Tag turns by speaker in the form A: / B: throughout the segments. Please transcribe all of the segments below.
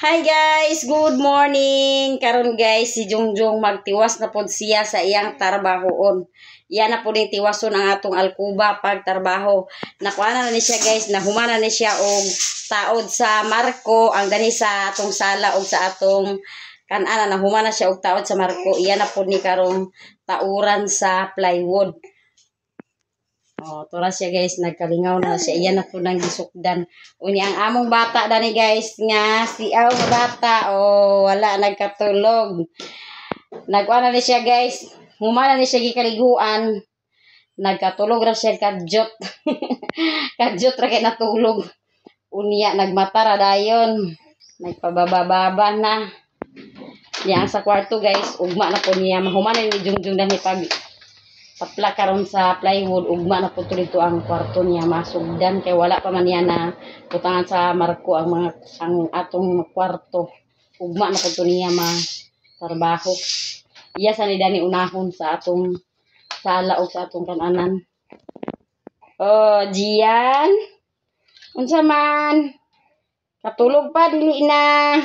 A: Hi guys, good morning. Karon guys, si Jungjung magtiwas na pod siya sa iyang trabahoon. Iyan na pod ning tiwason ang atong alkuba pag trabaho. Nakuha na ni siya guys, nahumana ni siya og taod sa marko ang gani sa atong sala og sa atong kanana nahumana siya og taod sa marko. Iyan na pod ni karong tauran sa plywood. Oh, tura siya guys, nagkalingaw na siya. Iyan na po nang gisukdan. Uni ang among bata dani guys nga si aw nga bata. Oh, wala nagkatulog. Nagkuana ni siya guys. Humana ni siya gikaliguan. Nagkatulog ra siya kadyot. Kadyot ra kay natulog. Unya nagmata ra dayon. Nagpababa-baba na. Yang sa kwarto guys, ugma na po niya. Mahumana ni Jungjung dani pag tapla karon sa plywood, ugma na po dito ang kwarto niya masugdan kay wala pa man niya na putangan sa marko ang atong kwarto. Ugma na po niya trabaho. Iya sa ni dani unahon sa atong sala o sa atong kananan. Oh, Jian. Unsa man? Katulog pa dili na.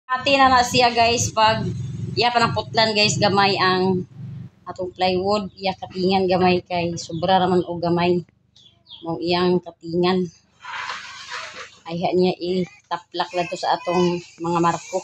A: Ati na siya guys pag iya pa ng putlan guys, gamay ang atong plywood. Iya katingan gamay kay sobra raman o gamay. Mong iyang katingan. Ayha niya itaplak lang to sa atong mga marko.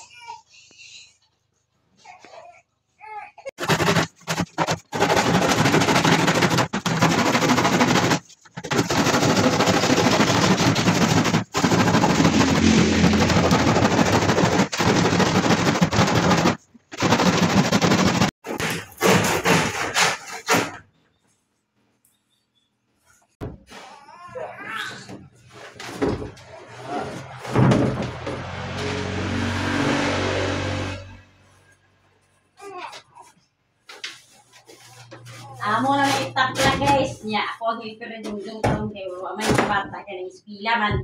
A: Amo na may tapla guys. Nya ako ang ipere Jungjung karon kay wa may bata kaning ispila man.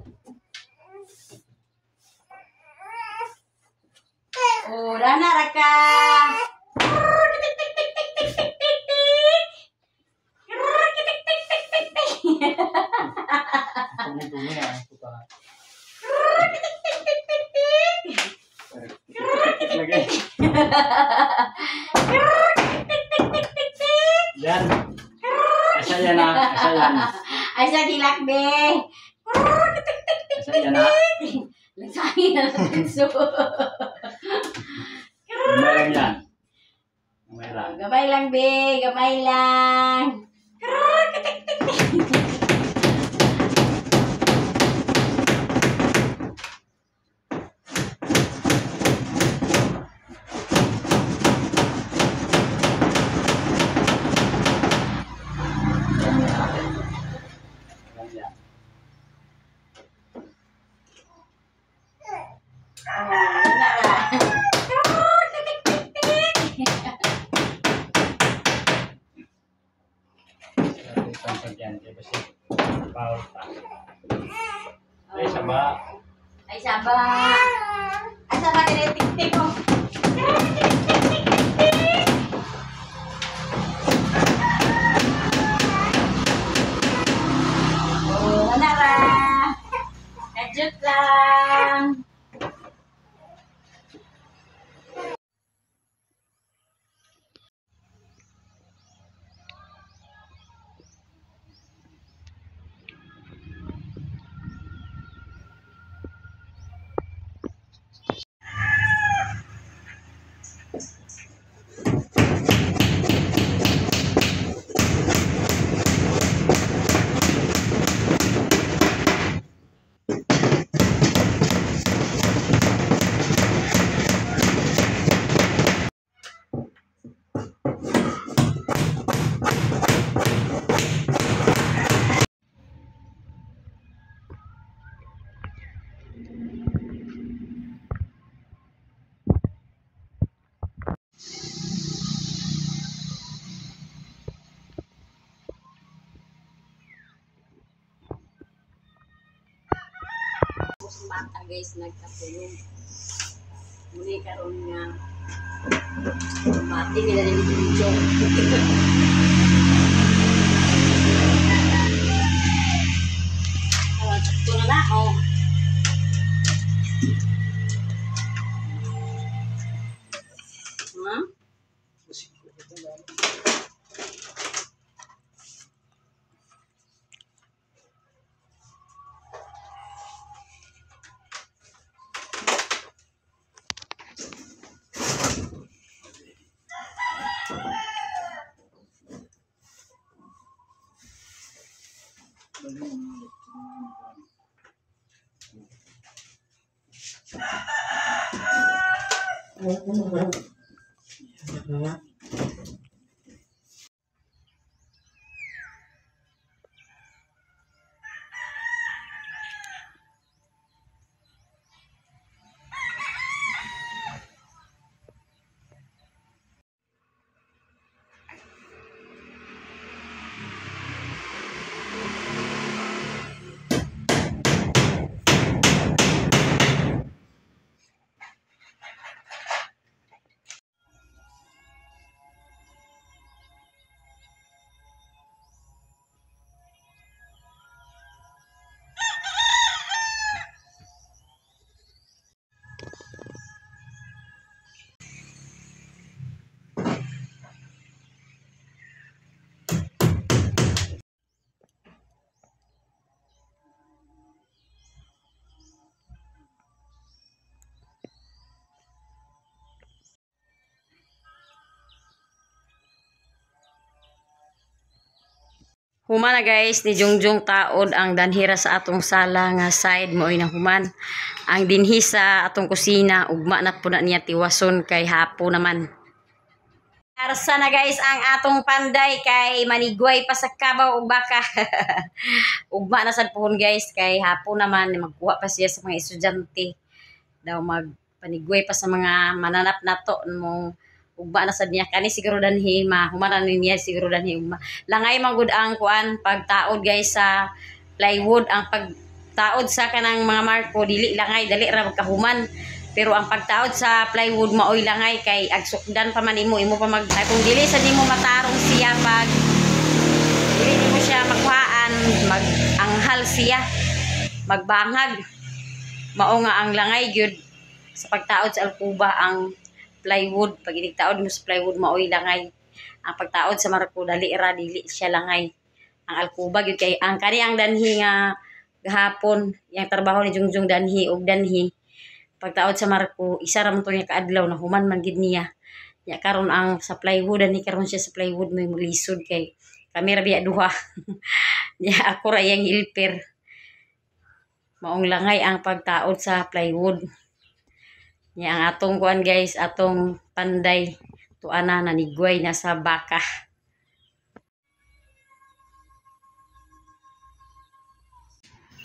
A: Oh, rana ra ka.
B: Yan. Asa yan na. Asa yan.
A: Asa hilak be.
B: Asa yan na.
A: Lasahin na so.
B: Gamay lang yan. Gamay lang.
A: Gamay lang be. Gamay lang.
B: Ay, saba.
A: Ay, saba. Ay, saba ka tik-tik ko. Oh, nanara. Kadyot lang. Bata guys nagkatulog. Muli karon nga mati nila ni Jungjung. Ito na na oh. Hmm? Human na guys, ni Jungjung taod ang danhira sa atong sala nga side mo na human. Ang dinhi sa atong kusina, ugma na po na niya tiwason kay hapo naman. Arsa na guys ang atong panday kay manigway pa sa kabaw ug baka. Ugma na sad pohon guys kay hapo naman magkuha pa siya sa mga estudyante. Daw magpanigway pa sa mga mananap nato mong ugma na sad niya kani siguro danhi mahumanan niya siguro danhi ugma. Langay magud ang kuan pagtaod guys sa plywood, ang pagtaod sa kanang mga marko dili langay dali ra magkahuman. Pero ang pagtaod sa plywood maoy langay kay agsukdan pa man imo pa mag ay, kung dili sa nimo matarong siya pag dili nimo siya makuhaan maganghal siya magbangag mao nga ang langay gyud sa pagtaod sa alkuba ang plywood. Pag inigtaod mo sa plywood maoy langay. Ang pagtaod sa marko dali siya langay. Ang alkuba gyud kay ang kani ang danhi nga gahapon yang trabaho ni Jungjung danhi og danhi pagtaod sa marko isa ra man to nga kaadlaw na human man gid niya. Ya karon ang sa plywood ani karon siya sa plywood may lisod kay kami ra biya duha. Ya ako ra yang helper. Maong langay ang pagtaod sa plywood. Ya ang atong kuan guys, atong panday tuana nanigway na sa baka.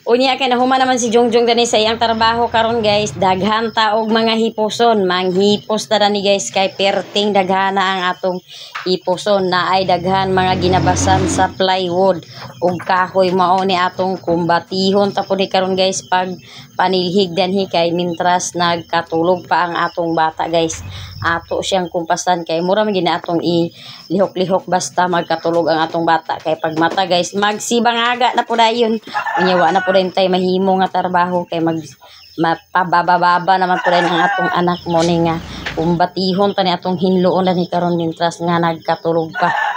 A: Unya kay nahuman naman si Jungjung dani sa iyang trabaho karon guys, daghan ta og mga hiposon, manghipos ta dani guys kay perting daghana ang atong hiposon na ay daghan mga ginabasan sa plywood ug kahoy mao ni atong kumbatihon ta pud karon guys pag panilhig danhi kay mintras nagkatulog pa ang atong bata guys. Ato siyang kumpasan kay mura man gina atong ilihok-lihok basta magkatulog ang atong bata kay pag mata guys magsibangaga na pud ayon. Unya wa na pud tay mahimo nga trabaho kay mapababa naman pud ang atong anak mo ni nga kumbatihon tani atong hinluon ni karon mintras nga nagkatulog pa.